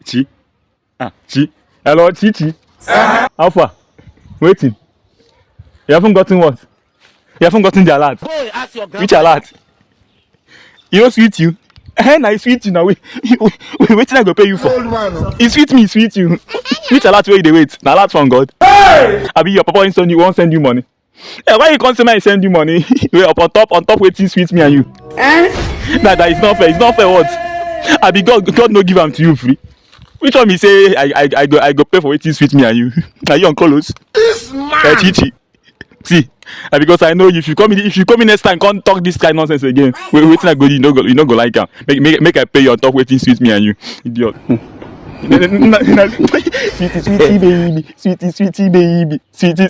Chi. Chi. Hello, Chi. How far? Waiting. You haven't gotten what? You haven't gotten the alert. Which alert? You know sweet you? Now it's sweet you now. Wait, till I go pay you for. It's sweet me, sweet you. Which alert where you wait? Now alert from God. Hey! Abi your papa won't send you money. Hey, why you can't say I send you money? Wait up on top waiting sweet me and you. That is not fair. It's not fair what? Abi God no give am to you free. Which one me say I go pay for waiting sweet me and you? Now you on Colos. This man. Chichi. See, because I know if you come in next time, can't talk this kind of nonsense again. Waiting I go, you no go like him. Make I pay you on top waiting sweet me and you, idiot. Sweetie baby, sweetie baby, sweetie.